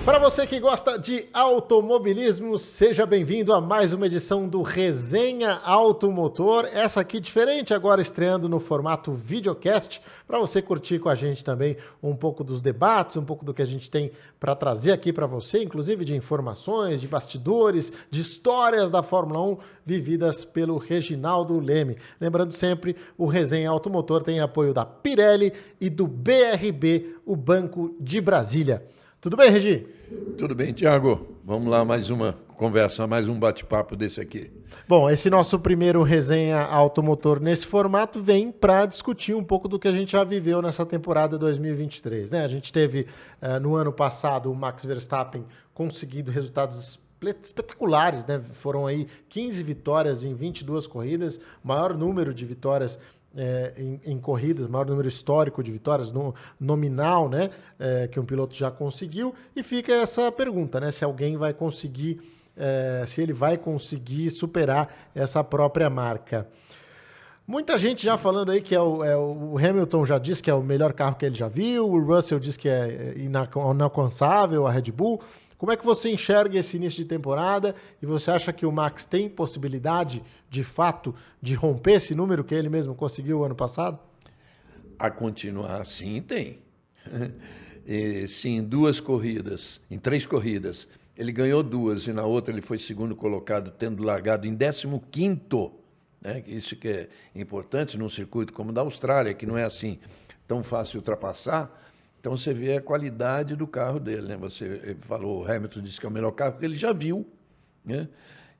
Para você que gosta de automobilismo, seja bem-vindo a mais uma edição do Resenha Automotor. Essa aqui diferente, agora estreando no formato videocast, para você curtir com a gente também um pouco dos debates, um pouco do que a gente tem para trazer aqui para você, inclusive de informações, de bastidores, de histórias da Fórmula 1 vividas pelo Reginaldo Leme. Lembrando sempre, o Resenha Automotor tem apoio da Pirelli e do BRB, o Banco de Brasília. Tudo bem, Regi? Tudo bem, Thiago. Vamos lá, mais uma conversa, mais um bate-papo desse aqui. Bom, esse nosso primeiro Resenha Automotor nesse formato vem para discutir um pouco do que a gente já viveu nessa temporada 2023, né? A gente teve no ano passado o Max Verstappen conseguindo resultados espetaculares, né? Foram aí 15 vitórias em 22 corridas, maior número de vitórias em corridas, maior número histórico de vitórias nominal, né, que um piloto já conseguiu, e fica essa pergunta, né, se alguém vai conseguir, se ele vai conseguir superar essa própria marca. Muita gente já falando aí que o Hamilton já disse que é o melhor carro que ele já viu, o Russell diz que é inalcançável a Red Bull. Como é que você enxerga esse início de temporada e você acha que o Max tem possibilidade, de fato, de romper esse número que ele mesmo conseguiu ano passado? A continuar assim, tem. Sim, em 3 corridas, ele ganhou 2 e na outra ele foi segundo colocado, tendo largado em 15º, né? Isso que é importante num circuito como o da Austrália, que não é assim tão fácil de ultrapassar. Então você vê a qualidade do carro dele, né? Você falou, o Hamilton disse que é o melhor carro que ele já viu, né?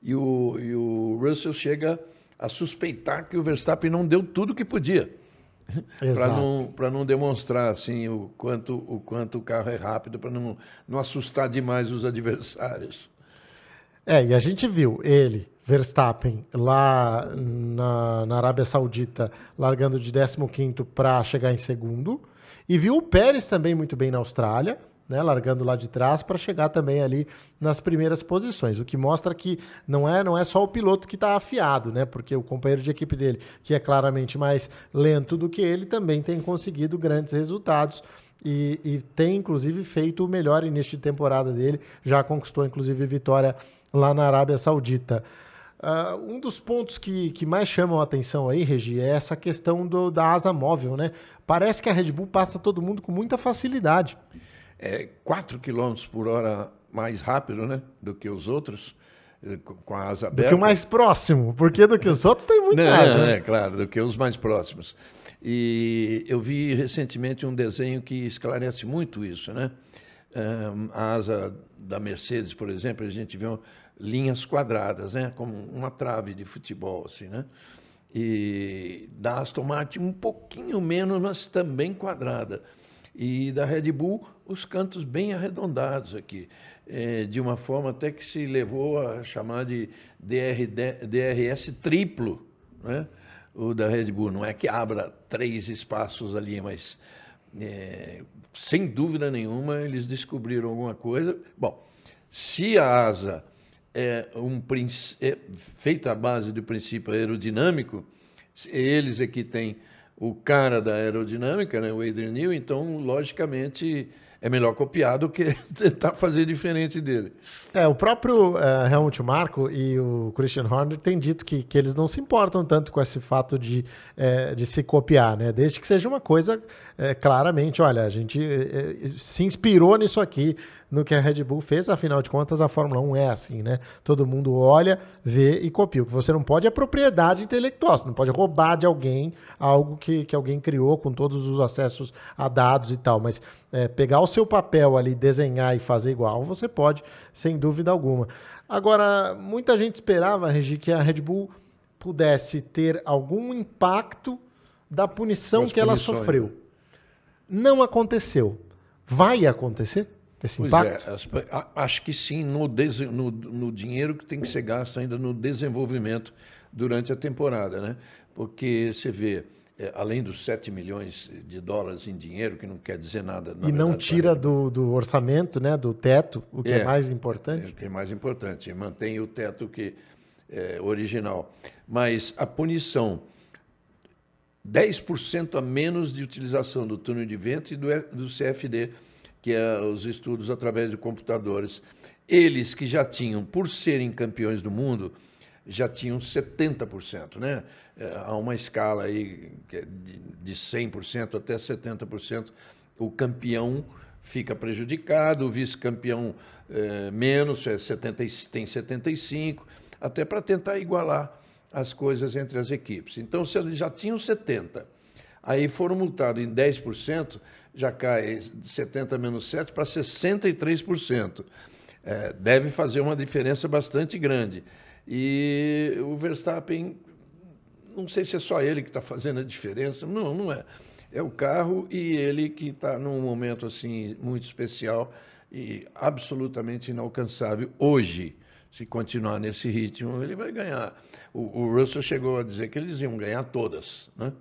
E o Russell chega a suspeitar que o Verstappen não deu tudo que podia para não demonstrar assim o quanto o carro é rápido, para não assustar demais os adversários. E a gente viu ele, Verstappen, lá na Arábia Saudita, largando de 15º para chegar em segundo. E viu o Pérez também muito bem na Austrália, né, largando lá de trás para chegar também ali nas primeiras posições. O que mostra que não é só o piloto que está afiado, né, porque o companheiro de equipe dele, que é claramente mais lento do que ele, também tem conseguido grandes resultados. E tem, inclusive, feito o melhor início de temporada dele. Já conquistou, inclusive, vitória lá na Arábia Saudita. Um dos pontos que mais chamam a atenção aí, Regi, é essa questão da asa móvel, né? Parece que a Red Bull passa todo mundo com muita facilidade. 4 km por hora mais rápido, né, do que os outros, com a asa aberta. Do que o mais próximo, porque do que os outros tem muito mais, né? Claro, do que os mais próximos. E eu vi recentemente um desenho que esclarece muito isso, né? A asa da Mercedes, por exemplo, a gente vê linhas quadradas, né, como uma trave de futebol, assim, né? E da Aston Martin um pouquinho menos, mas também quadrada. E da Red Bull, os cantos bem arredondados aqui, de uma forma até que se levou a chamar de DRS triplo, né? O da Red Bull. Não é que abra 3 espaços ali, mas sem dúvida nenhuma eles descobriram alguma coisa. Bom, se a asa é feita à base do princípio aerodinâmico, eles é que têm o cara da aerodinâmica, né, o Adrian Newey, então, logicamente, é melhor copiar do que tentar fazer diferente dele. O próprio Helmut Marko e o Christian Horner têm dito que eles não se importam tanto com esse fato de se copiar, né? Desde que seja uma coisa claramente, olha, a gente se inspirou nisso aqui, no que a Red Bull fez, afinal de contas a Fórmula 1 é assim, né? Todo mundo olha, vê e copia. O que você não pode é propriedade intelectual, você não pode roubar de alguém algo que alguém criou com todos os acessos a dados e tal, mas pegar o seu papel ali, desenhar e fazer igual, você pode, sem dúvida alguma. Agora, muita gente esperava, Regi, que a Red Bull pudesse ter algum impacto da punição que ela sofreu. Não aconteceu. Vai acontecer esse impacto? Acho que sim, no dinheiro que tem que ser gasto ainda no desenvolvimento durante a temporada, né? Porque você vê, além dos 7 milhões de dólares em dinheiro, que não quer dizer nada. E não tira do orçamento, né, do teto, o que é mais importante. O que é mais importante, mantém o teto que é original. Mas a punição, 10% a menos de utilização do túnel de vento e do CFD, que é os estudos através de computadores. Eles que já tinham, por serem campeões do mundo, já tinham 70%, né? Há uma escala aí que é de 100% até 70%. O campeão fica prejudicado, o vice-campeão menos, 70, tem 75%, até para tentar igualar as coisas entre as equipes. Então, se eles já tinham 70%, aí foram multados em 10%, já cai 70 menos 7 para 63%. Deve fazer uma diferença bastante grande. E o Verstappen, não sei se é só ele que está fazendo a diferença, não, não é. É o carro e ele que está num momento assim muito especial e absolutamente inalcançável hoje. Se continuar nesse ritmo, ele vai ganhar. O Russell chegou a dizer que eles iam ganhar todas, né?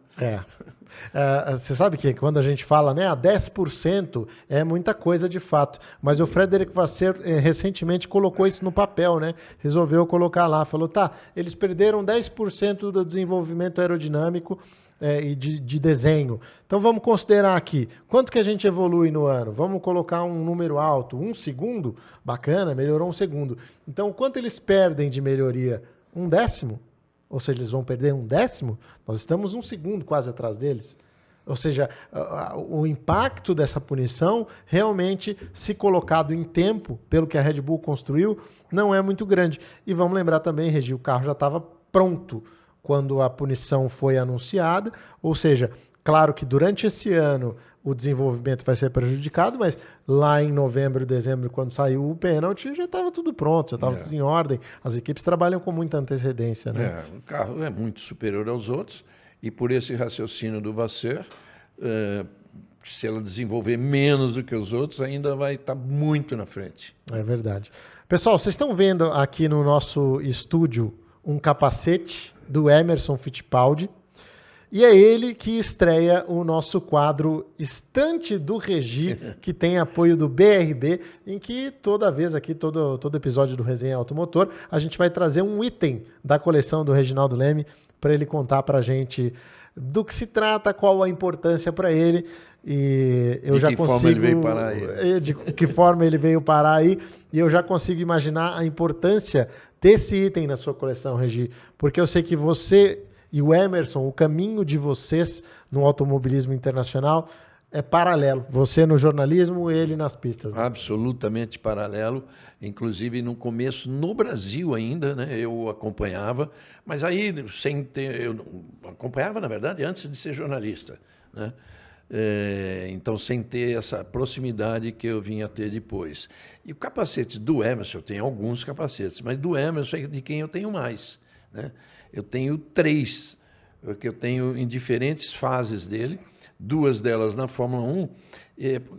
Você sabe que quando a gente fala, né, 10% é muita coisa de fato, mas o Frederic Vasseur recentemente colocou isso no papel, né? Resolveu colocar lá, falou, tá, eles perderam 10% do desenvolvimento aerodinâmico e de desenho. Então vamos considerar aqui, quanto que a gente evolui no ano? Vamos colocar um número alto, 1 segundo? Bacana, melhorou 1 segundo. Então quanto eles perdem de melhoria? 1/10? Ou seja, eles vão perder 1/10? Nós estamos 1 segundo quase atrás deles. Ou seja, o impacto dessa punição, realmente, se colocado em tempo, pelo que a Red Bull construiu, não é muito grande. E vamos lembrar também, Regi, o carro já estava pronto quando a punição foi anunciada, ou seja, claro que durante esse ano o desenvolvimento vai ser prejudicado, mas lá em novembro, dezembro, quando saiu o pênalti, já estava tudo pronto, já estava tudo em ordem. As equipes trabalham com muita antecedência, né? O carro é muito superior aos outros e por esse raciocínio do Vasseur, se ela desenvolver menos do que os outros, ainda vai estar muito na frente. É verdade. Pessoal, vocês estão vendo aqui no nosso estúdio um capacete do Emerson Fittipaldi, e é ele que estreia o nosso quadro Estante do Regi, que tem apoio do BRB, em que toda vez aqui, todo episódio do Resenha Automotor, a gente vai trazer um item da coleção do Reginaldo Leme para ele contar para a gente do que se trata, qual a importância para ele. E eu já consigo. De que forma ele veio parar aí. De que forma ele veio parar aí. E eu já consigo imaginar a importância desse item na sua coleção, Regi. Porque eu sei que você e o Emerson, o caminho de vocês no automobilismo internacional é paralelo. Você no jornalismo, ele nas pistas. Né? Absolutamente paralelo. Inclusive, no começo, no Brasil ainda, né, eu acompanhava, mas aí, sem ter... Eu acompanhava, na verdade, antes de ser jornalista, né? Então, sem ter essa proximidade que eu vim a ter depois. E o capacete do Emerson, eu tenho alguns capacetes, mas do Emerson é de quem eu tenho mais, né? Eu tenho 3, que eu tenho em diferentes fases dele, 2 delas na Fórmula 1,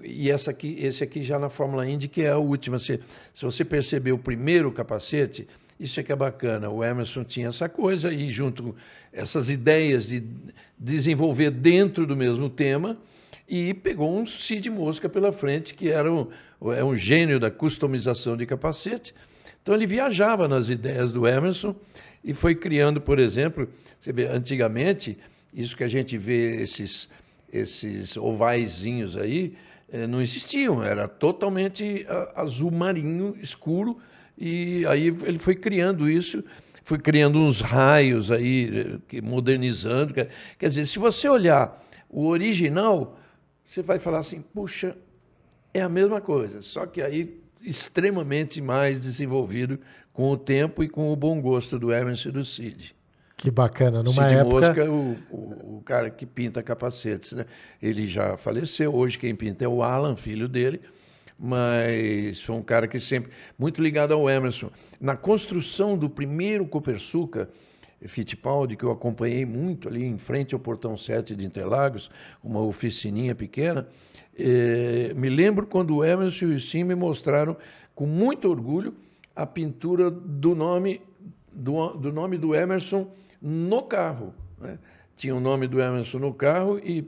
e esse aqui já na Fórmula Indy, que é a última. Se você perceber o primeiro capacete, isso é que é bacana. O Emerson tinha essa coisa e junto essas ideias de desenvolver dentro do mesmo tema e pegou um Cid Mosca pela frente, que era um gênio da customização de capacete. Então ele viajava nas ideias do Emerson e foi criando, por exemplo, você vê, antigamente, isso que a gente vê, esses ovaizinhos aí, não existiam, era totalmente azul marinho escuro. E aí ele foi criando isso, foi criando uns raios aí, modernizando. Quer dizer, se você olhar o original, você vai falar assim, puxa, é a mesma coisa, só que aí extremamente mais desenvolvido com o tempo e com o bom gosto do Emerson e do Cid. Que bacana, numa Cid época... Mosca, o cara que pinta capacetes, né? Ele já faleceu, hoje quem pinta é o Alan, filho dele, mas foi um cara que sempre, muito ligado ao Emerson. Na construção do primeiro Copersucar Fittipaldi, que eu acompanhei muito ali em frente ao Portão 7 de Interlagos, uma oficininha pequena, me lembro quando o Emerson e o Sim me mostraram com muito orgulho a pintura do nome do Emerson no carro, né? Tinha o nome do Emerson no carro e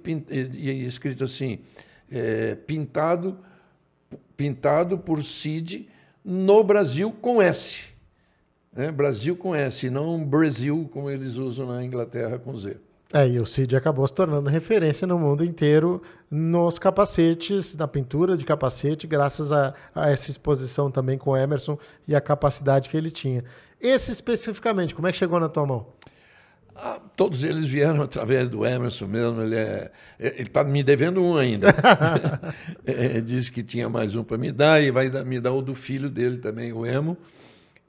escrito assim, pintado por Cid no Brasil com S. Né? Brasil com S, não Brasil, como eles usam na Inglaterra com Z. E o Cid acabou se tornando referência no mundo inteiro nos capacetes, na pintura de capacete, graças a essa exposição também com o Emerson e a capacidade que ele tinha. Esse especificamente, como é que chegou na tua mão? Todos eles vieram através do Emerson mesmo. Ele está me devendo um ainda. Disse que tinha mais um para me dar e vai me dar o do filho dele também, o Emo.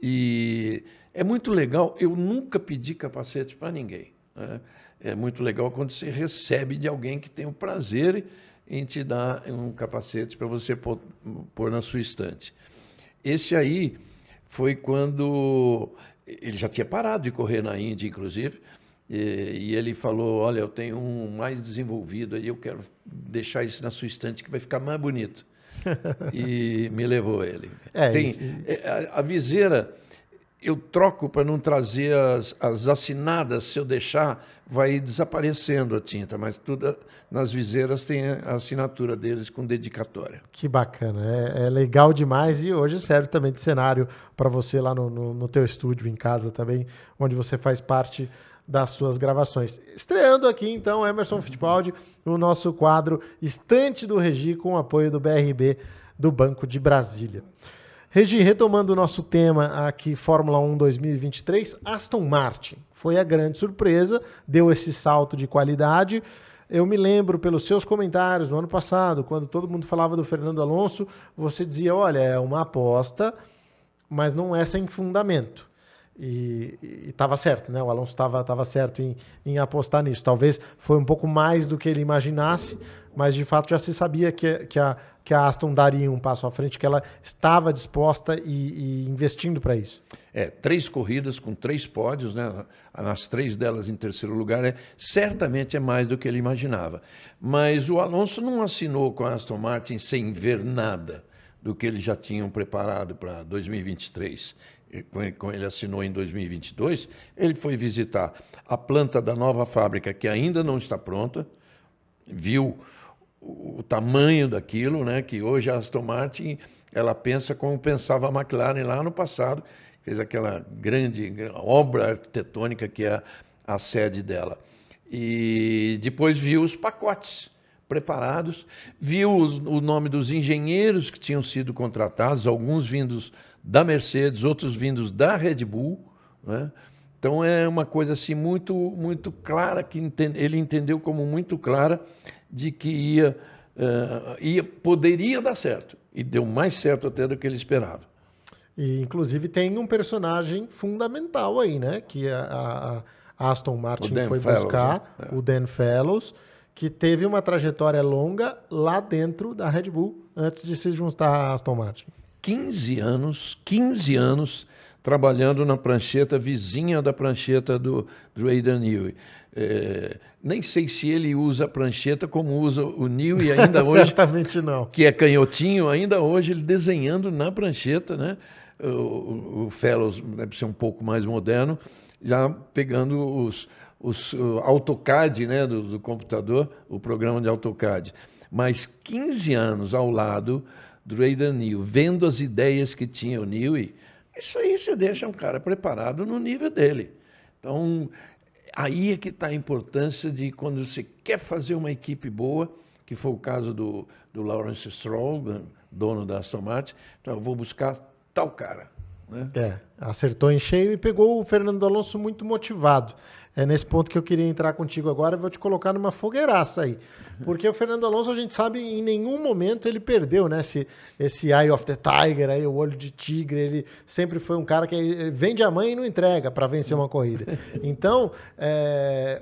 E é muito legal. Eu nunca pedi capacete para ninguém, né? É muito legal quando você recebe de alguém que tem o prazer em te dar um capacete para você pôr na sua estante. Esse aí foi quando ele já tinha parado de correr na Índia, inclusive, e ele falou: olha, eu tenho um mais desenvolvido aí, eu quero deixar isso na sua estante que vai ficar mais bonito. E me levou ele. A viseira eu troco para não trazer as assinadas. Se eu deixar, vai desaparecendo a tinta, mas tudo nas viseiras tem a assinatura deles com dedicatória. Que bacana, é legal demais, e hoje serve também de cenário para você lá no teu estúdio em casa também, onde você faz parte das suas gravações. Estreando aqui então, Emerson Fittipaldi, no nosso quadro Estante do Regi, com o apoio do BRB do Banco de Brasília. Regi, retomando o nosso tema aqui, Fórmula 1 2023, Aston Martin foi a grande surpresa, deu esse salto de qualidade. Eu me lembro pelos seus comentários no ano passado, quando todo mundo falava do Fernando Alonso, você dizia, olha, é uma aposta, mas não é sem fundamento. E estava certo, né? O Alonso estava certo em apostar nisso. Talvez foi um pouco mais do que ele imaginasse, mas de fato já se sabia que a Aston daria um passo à frente, que ela estava disposta e investindo para isso. 3 corridas com 3 pódios, né? Nas 3 delas em terceiro lugar, certamente é mais do que ele imaginava. Mas o Alonso não assinou com a Aston Martin sem ver nada do que eles já tinham preparado para 2023. Quando ele assinou em 2022, ele foi visitar a planta da nova fábrica, que ainda não está pronta, viu o tamanho daquilo, né? Que hoje a Aston Martin ela pensa como pensava a McLaren lá no passado, fez aquela grande obra arquitetônica que é a sede dela. E depois viu os pacotes preparados, viu o nome dos engenheiros que tinham sido contratados, alguns vindos da Mercedes, outros vindos da Red Bull, né? Então é uma coisa assim muito clara, que ele entendeu como muito clara, de que poderia dar certo, e deu mais certo até do que ele esperava. E inclusive tem um personagem fundamental aí, né? Que a Aston Martin foi buscar, né? O Dan Fellows, que teve uma trajetória longa lá dentro da Red Bull, antes de se juntar à Aston Martin. 15 anos trabalhando na prancheta vizinha da prancheta do Adrian Newey. Nem sei se ele usa a prancheta como usa o Newey ainda hoje. Certamente não. Que é canhotinho, ainda hoje ele desenhando na prancheta, né? O Fellows deve ser um pouco mais moderno, já pegando o AutoCAD, né, do computador, o programa de AutoCAD. Mas 15 anos ao lado do Adrian Newey, vendo as ideias que tinha o Newey, isso aí você deixa um cara preparado no nível dele. Então, aí é que está a importância de quando você quer fazer uma equipe boa, que foi o caso do Lawrence Stroll, dono da Aston Martin, então eu vou buscar tal cara, né? Acertou em cheio e pegou o Fernando Alonso muito motivado. É nesse ponto que eu queria entrar contigo agora, eu vou te colocar numa fogueiraça aí. Porque o Fernando Alonso, a gente sabe, em nenhum momento ele perdeu, né? Esse Eye of the Tiger, aí, o olho de tigre, ele sempre foi um cara que vende a mãe e não entrega para vencer uma corrida. Então,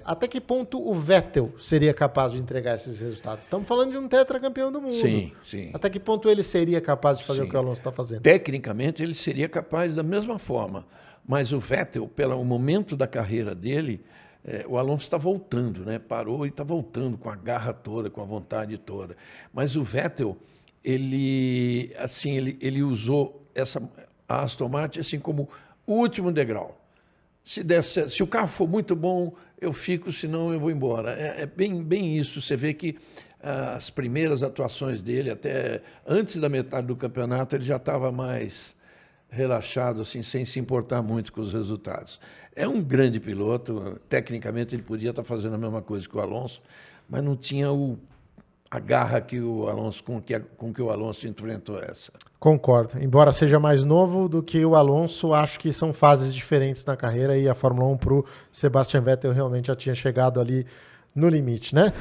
até que ponto o Vettel seria capaz de entregar esses resultados? Estamos falando de um tetracampeão do mundo. Sim, sim. Até que ponto ele seria capaz de fazer o que o Alonso está fazendo? Tecnicamente, ele seria capaz da mesma forma. Mas o Vettel, pelo momento da carreira dele, o Alonso está voltando, né? Parou e está voltando com a garra toda, com a vontade toda. Mas o Vettel, ele usou a Aston Martin assim como o último degrau. Se o carro for muito bom, eu fico, senão eu vou embora. É bem isso. Você vê que as primeiras atuações dele, até antes da metade do campeonato, ele já estava mais relaxado, assim, sem se importar muito com os resultados. É um grande piloto, tecnicamente ele podia estar fazendo a mesma coisa que o Alonso, mas não tinha a garra que o Alonso, com que o Alonso enfrentou essa. Concordo. Embora seja mais novo do que o Alonso, acho que são fases diferentes na carreira e a Fórmula 1 para o Sebastian Vettel realmente já tinha chegado ali no limite, né?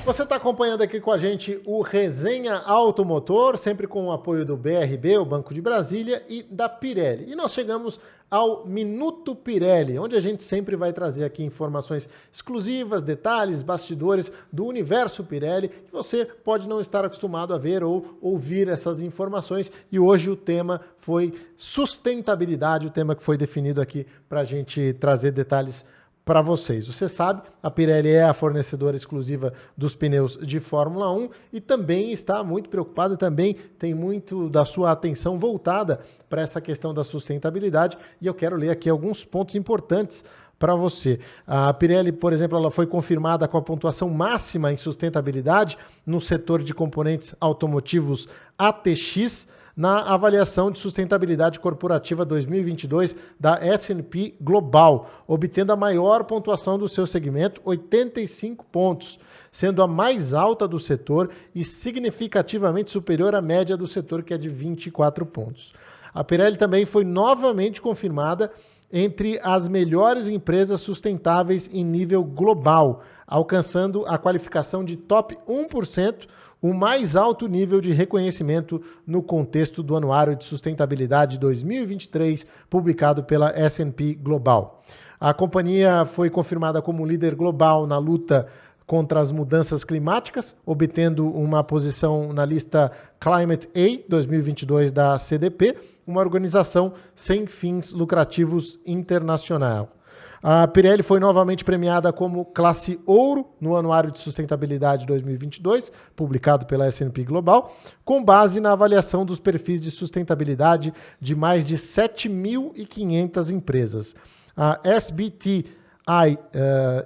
Você está acompanhando aqui com a gente o Resenha Automotor, sempre com o apoio do BRB, o Banco de Brasília, e da Pirelli. E nós chegamos ao Minuto Pirelli, onde a gente sempre vai trazer aqui informações exclusivas, detalhes, bastidores do universo Pirelli, que você pode não estar acostumado a ver ou ouvir essas informações. E hoje o tema foi sustentabilidade, o tema que foi definido aqui para a gente trazer detalhes para vocês. Você sabe, a Pirelli é a fornecedora exclusiva dos pneus de Fórmula 1 e também está muito preocupada, também tem muito da sua atenção voltada para essa questão da sustentabilidade, e eu quero ler aqui alguns pontos importantes para você. A Pirelli, por exemplo, ela foi confirmada com a pontuação máxima em sustentabilidade no setor de componentes automotivos ATX, na avaliação de sustentabilidade corporativa 2022 da S&P Global, obtendo a maior pontuação do seu segmento, 85 pontos, sendo a mais alta do setor e significativamente superior à média do setor, que é de 24 pontos. A Pirelli também foi novamente confirmada entre as melhores empresas sustentáveis em nível global, alcançando a qualificação de top 1%, o mais alto nível de reconhecimento no contexto do Anuário de Sustentabilidade 2023, publicado pela S&P Global. A companhia foi confirmada como líder global na luta contra as mudanças climáticas, obtendo uma posição na lista Climate A 2022 da CDP, uma organização sem fins lucrativos internacional. A Pirelli foi novamente premiada como classe ouro no Anuário de Sustentabilidade 2022, publicado pela S&P Global, com base na avaliação dos perfis de sustentabilidade de mais de 7.500 empresas. A SBTi,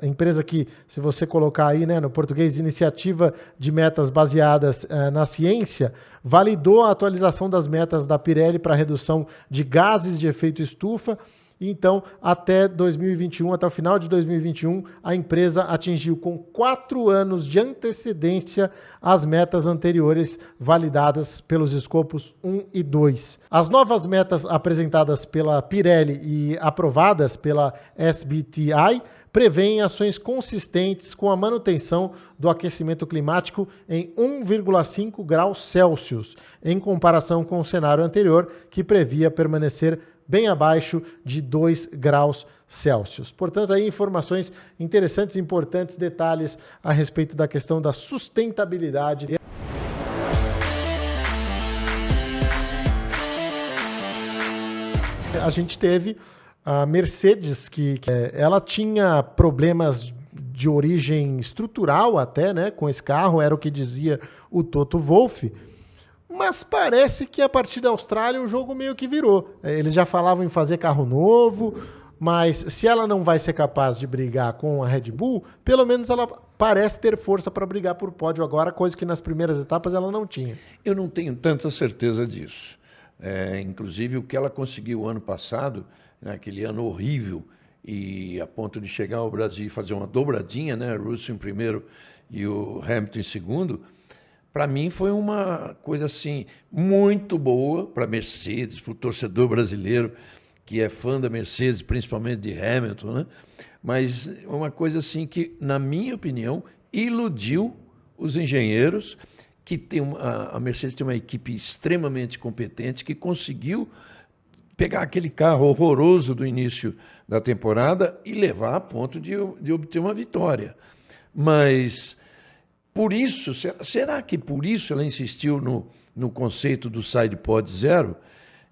empresa que, se você colocar aí, né, no português, Iniciativa de Metas Baseadas na Ciência, validou a atualização das metas da Pirelli para redução de gases de efeito estufa. Então, até 2021, até o final de 2021, a empresa atingiu com 4 anos de antecedência as metas anteriores validadas pelos escopos 1 e 2. As novas metas apresentadas pela Pirelli e aprovadas pela SBTi prevêem ações consistentes com a manutenção do aquecimento climático em 1,5 graus Celsius, em comparação com o cenário anterior, que previa permanecer bem abaixo de 2 graus Celsius. Portanto, aí informações interessantes, importantes, detalhes a respeito da questão da sustentabilidade. A gente teve a Mercedes, que ela tinha problemas de origem estrutural até, né, com esse carro, era o que dizia o Toto Wolff. Mas parece que a partir da Austrália o jogo meio que virou. Eles já falavam em fazer carro novo, mas se ela não vai ser capaz de brigar com a Red Bull, pelo menos ela parece ter força para brigar por pódio agora, coisa que nas primeiras etapas ela não tinha. Eu não tenho tanta certeza disso. Inclusive o que ela conseguiu ano passado, naquele ano horrível, e a ponto de chegar ao Brasil e fazer uma dobradinha, né? Russell em primeiro e o Hamilton em segundo, para mim foi uma coisa assim muito boa para a Mercedes, para o torcedor brasileiro que é fã da Mercedes, principalmente de Hamilton, né? Mas uma coisa assim que, na minha opinião, iludiu os engenheiros, que a Mercedes tem uma equipe extremamente competente, que conseguiu pegar aquele carro horroroso do início da temporada e levar a ponto de obter uma vitória. Mas por isso, será que por isso ela insistiu no conceito do side pod zero?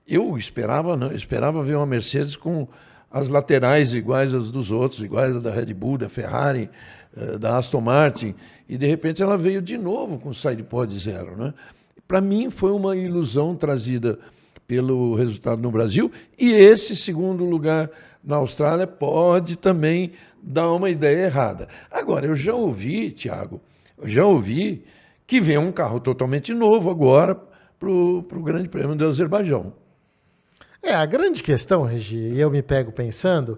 Eu esperava ver uma Mercedes com as laterais iguais às dos outros, iguais às da Red Bull, da Ferrari, da Aston Martin, e de repente ela veio de novo com o side pod zero, né? Para mim foi uma ilusão trazida pelo resultado no Brasil, e esse segundo lugar na Austrália pode também dar uma ideia errada. Agora, eu já ouvi, Thiago, que vem um carro totalmente novo agora para o Grande Prêmio do Azerbaijão. A grande questão, Regi, e eu me pego pensando,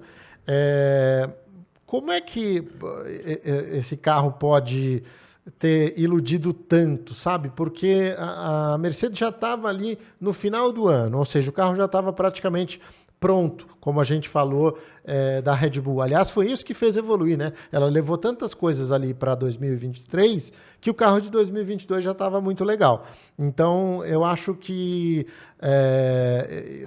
como é que esse carro pode ter iludido tanto, sabe? Porque a Mercedes já estava ali no final do ano, ou seja, o carro já estava praticamente pronto, como a gente falou da Red Bull. Aliás, foi isso que fez evoluir, né? Ela levou tantas coisas ali para 2023 que o carro de 2022 já estava muito legal. Então, eu acho que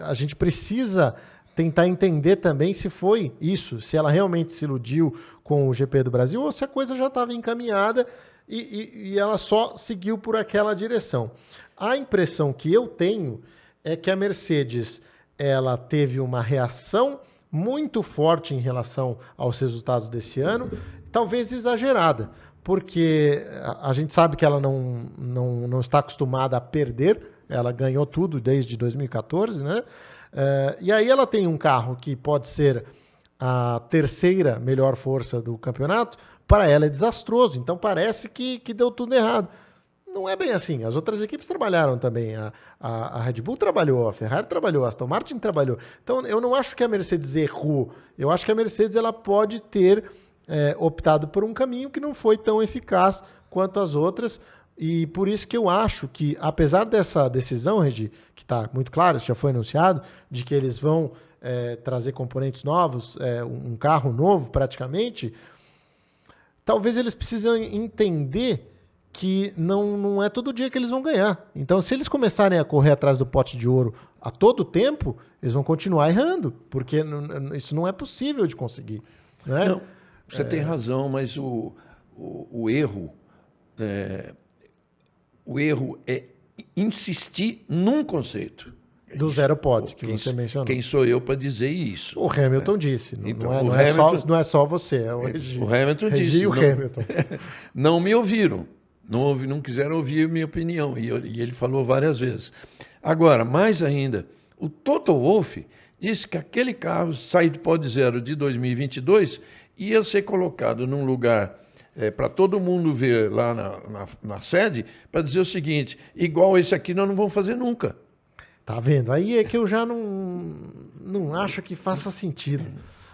a gente precisa tentar entender também se foi isso, se ela realmente se iludiu com o GP do Brasil ou se a coisa já estava encaminhada e ela só seguiu por aquela direção. A impressão que eu tenho é que a Mercedes ela teve uma reação muito forte em relação aos resultados desse ano, talvez exagerada, porque a gente sabe que ela não está acostumada a perder, ela ganhou tudo desde 2014, né? E aí ela tem um carro que pode ser a terceira melhor força do campeonato, para ela é desastroso, então parece que deu tudo errado. Não é bem assim. As outras equipes trabalharam também. A Red Bull trabalhou, a Ferrari trabalhou, a Aston Martin trabalhou. Então, eu não acho que a Mercedes errou. Eu acho que a Mercedes ela pode ter optado por um caminho que não foi tão eficaz quanto as outras. E por isso que eu acho que, apesar dessa decisão, Regi, que está muito claro, já foi anunciado, de que eles vão trazer componentes novos, um carro novo praticamente, talvez eles precisem entender que não é todo dia que eles vão ganhar. Então, se eles começarem a correr atrás do pote de ouro a todo tempo, eles vão continuar errando, porque isso não é possível de conseguir. Né? Não, você tem razão, mas o erro é insistir num conceito. Do zero pod, que você mencionou. Quem sou eu para dizer isso? O Hamilton disse. Então, não é só você, é o Regi. O Hamilton Regi disse. E o Hamilton. Não me ouviram. Não quiseram ouvir a minha opinião. E ele falou várias vezes. Agora, mais ainda, o Toto Wolff disse que aquele carro saído pod zero de 2022 ia ser colocado num lugar para todo mundo ver lá na sede, para dizer o seguinte: igual esse aqui nós não vamos fazer nunca. Tá vendo? Aí é que eu já não acho que faça sentido.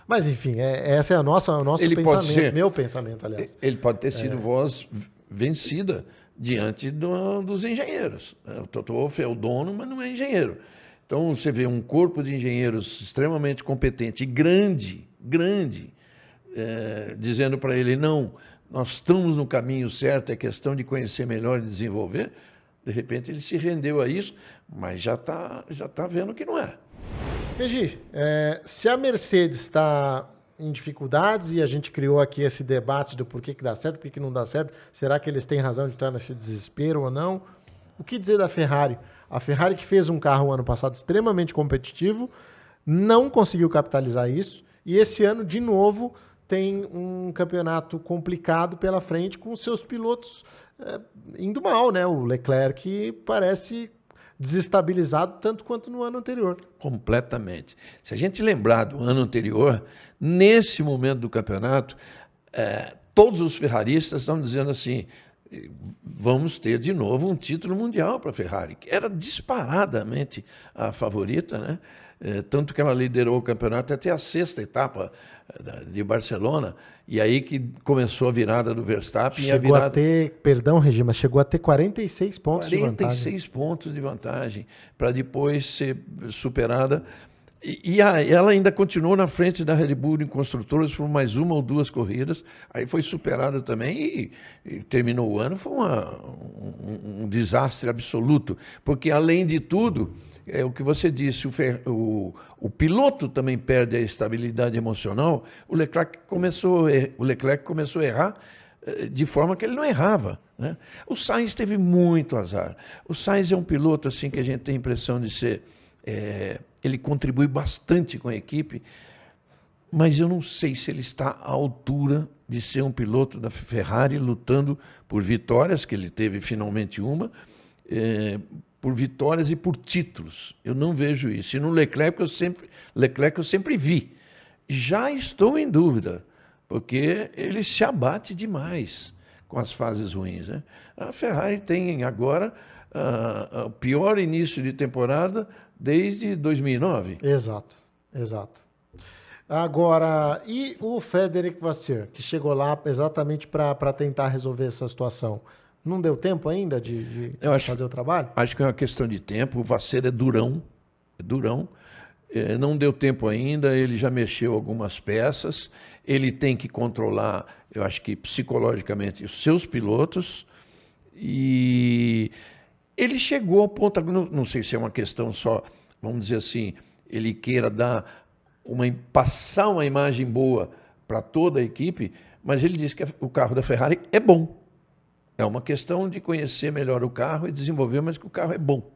Mas, enfim, essa é o nosso pensamento, meu pensamento, aliás. Ele pode ter sido voz vencida diante dos engenheiros. O Toto Wolff é o dono, mas não é engenheiro. Então, você vê um corpo de engenheiros extremamente competente e grande, dizendo para ele, não, nós estamos no caminho certo, é questão de conhecer melhor e desenvolver. De repente, ele se rendeu a isso, mas já tá vendo que não é. Regi, se a Mercedes está em dificuldades e a gente criou aqui esse debate do porquê que dá certo, porquê que não dá certo, será que eles têm razão de estar nesse desespero ou não? O que dizer da Ferrari? A Ferrari que fez um carro ano passado extremamente competitivo, não conseguiu capitalizar isso, e esse ano, de novo, tem um campeonato complicado pela frente com seus pilotos indo mal, né? O Leclerc parece desestabilizado tanto quanto no ano anterior. Completamente. Se a gente lembrar do ano anterior, nesse momento do campeonato, todos os ferraristas estão dizendo assim, vamos ter de novo um título mundial para a Ferrari, que era disparadamente a favorita, né? Tanto que ela liderou o campeonato até a sexta etapa de Barcelona, e aí que começou a virada do Verstappen. Chegou a ter, perdão, Regi, mas chegou a ter 46 pontos de vantagem. 46 pontos de vantagem, para depois ser superada. E ela ainda continuou na frente da Red Bull em construtores por mais uma ou duas corridas, aí foi superada também e terminou o ano, foi um desastre absoluto, porque além de tudo, é o que você disse, o piloto também perde a estabilidade emocional. O Leclerc começou a errar de forma que ele não errava, né? O Sainz teve muito azar. O Sainz é um piloto assim que a gente tem a impressão de ser... ele contribui bastante com a equipe, mas eu não sei se ele está à altura de ser um piloto da Ferrari lutando por vitórias, que ele teve finalmente uma, por vitórias e por títulos. Eu não vejo isso. E no Leclerc eu sempre vi. Já estou em dúvida, porque ele se abate demais. com as fases ruins, né? A Ferrari tem agora o pior início de temporada desde 2009. Exato. Agora, e o Frederic Vasseur, que chegou lá exatamente para tentar resolver essa situação? Não deu tempo ainda de fazer o trabalho? Acho que é uma questão de tempo. O Vasseur é durão. Não deu tempo ainda, ele já mexeu algumas peças. Ele tem que controlar, eu acho que psicologicamente, os seus pilotos. E ele chegou ao ponto, não sei se é uma questão só, vamos dizer assim, ele queira passar uma imagem boa para toda a equipe, mas ele diz que o carro da Ferrari é bom. É uma questão de conhecer melhor o carro e desenvolver, mas que o carro é bom.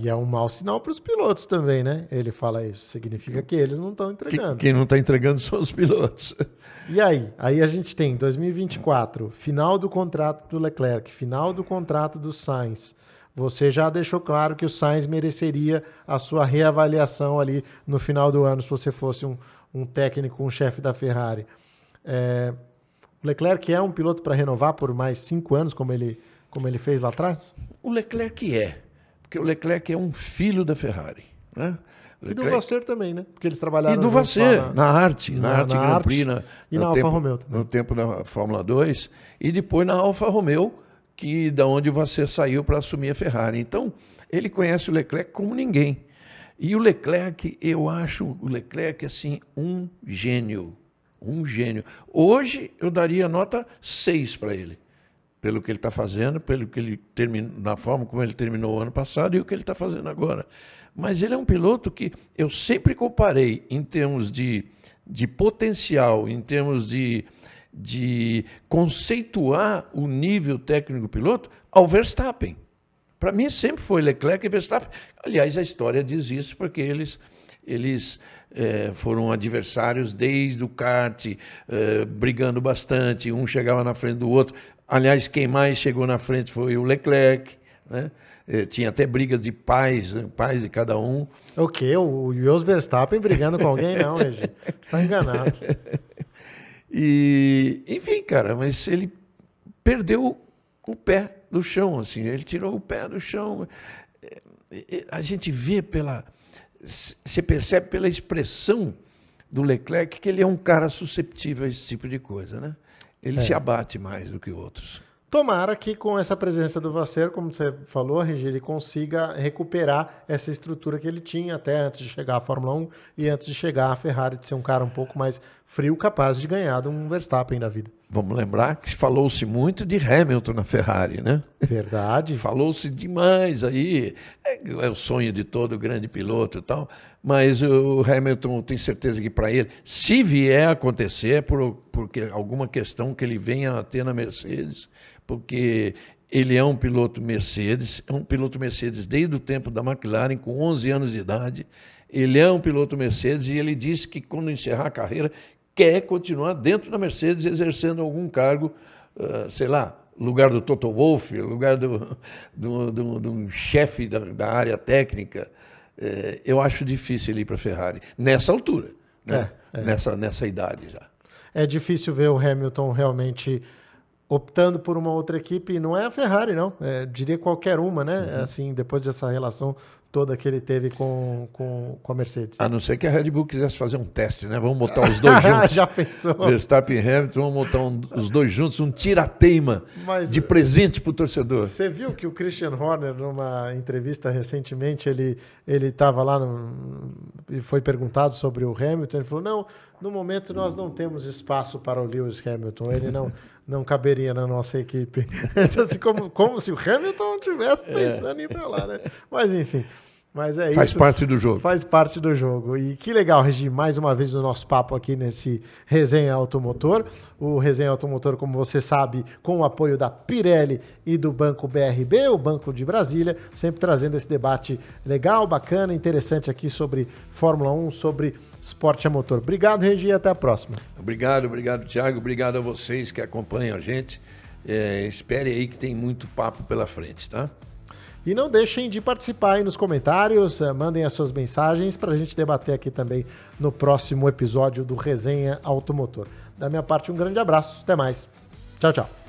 E é um mau sinal para os pilotos também, né? Ele fala isso. Significa que eles não estão entregando. Quem não está entregando são os pilotos. E aí? Aí a gente tem 2024, final do contrato do Leclerc, final do contrato do Sainz. Você já deixou claro que o Sainz mereceria a sua reavaliação ali no final do ano, se você fosse um técnico, um chefe da Ferrari. O Leclerc é um piloto para renovar por mais 5 anos, como ele fez lá atrás? O Leclerc porque o Leclerc é um filho da Ferrari, né? E do Vasseur também, né? Porque eles trabalharam e do Vasseur, na arte Grand Prix, e na Alfa Romeo também. No tempo da Fórmula 2, e depois na Alfa Romeo, da onde o Vasseur saiu para assumir a Ferrari. Então, ele conhece o Leclerc como ninguém. E o Leclerc, eu acho o Leclerc, assim, um gênio. Hoje, eu daria nota 6 para ele. Pelo que ele está fazendo, pelo que ele na forma como ele terminou o ano passado e o que ele está fazendo agora. Mas ele é um piloto que eu sempre comparei em termos de potencial, em termos de conceituar o nível técnico do piloto ao Verstappen. Para mim sempre foi Leclerc e Verstappen. Aliás, a história diz isso porque eles foram adversários desde o kart, brigando bastante, um chegava na frente do outro. Aliás, quem mais chegou na frente foi o Leclerc, né? Tinha até brigas de pais de cada um. O quê? O Jos Verstappen brigando com alguém? Não, Regi. Você está enganado. E, enfim, cara, mas ele perdeu o pé do chão, assim. Ele tirou o pé do chão. A gente vê você percebe pela expressão do Leclerc que ele é um cara susceptível a esse tipo de coisa, né? Ele se abate mais do que outros. Tomara que com essa presença do Vasseur, como você falou, Regi, ele consiga recuperar essa estrutura que ele tinha até antes de chegar à Fórmula 1 e antes de chegar à Ferrari, de ser um cara um pouco mais frio, capaz de ganhar de um Verstappen da vida. Vamos lembrar que falou-se muito de Hamilton na Ferrari, né? Verdade. Falou-se demais aí, é o sonho de todo grande piloto e tal, mas o Hamilton, tem certeza que para ele, se vier a acontecer, porque alguma questão que ele venha a ter na Mercedes, porque ele é um piloto Mercedes desde o tempo da McLaren, com 11 anos de idade, ele é um piloto Mercedes e ele disse que quando encerrar a carreira, quer continuar dentro da Mercedes exercendo algum cargo, sei lá, lugar do Toto Wolff, lugar de um chefe da área técnica. Eu acho difícil ele ir para a Ferrari, nessa altura, né? Nessa idade já. É difícil ver o Hamilton realmente optando por uma outra equipe, não é a Ferrari, não, diria qualquer uma, né? Assim, depois dessa relação toda que ele teve com a Mercedes. A não ser que a Red Bull quisesse fazer um teste, né? Vamos botar os dois juntos. Já pensou? Verstappen e Hamilton, vamos botar os dois juntos, um tira-teima de presente para o torcedor. Você viu que o Christian Horner, numa entrevista recentemente, ele estava lá e foi perguntado sobre o Hamilton, ele falou, não, no momento nós não temos espaço para o Lewis Hamilton, ele não caberia na nossa equipe. Então, assim, como se o Hamilton tivesse pensando em ir para lá, né? Mas enfim. Mas é Faz isso. parte do jogo. Faz parte do jogo. E que legal, Regi, mais uma vez o nosso papo aqui nesse Resenha Automotor. O Resenha Automotor, como você sabe, com o apoio da Pirelli e do Banco BRB, o Banco de Brasília, sempre trazendo esse debate legal, bacana, interessante aqui sobre Fórmula 1, sobre esporte a motor. Obrigado, Regi, e até a próxima. Obrigado, Thiago. Obrigado a vocês que acompanham a gente. Espere aí que tem muito papo pela frente, tá? E não deixem de participar aí nos comentários, mandem as suas mensagens para a gente debater aqui também no próximo episódio do Resenha Automotor. Da minha parte, um grande abraço, até mais. Tchau, tchau.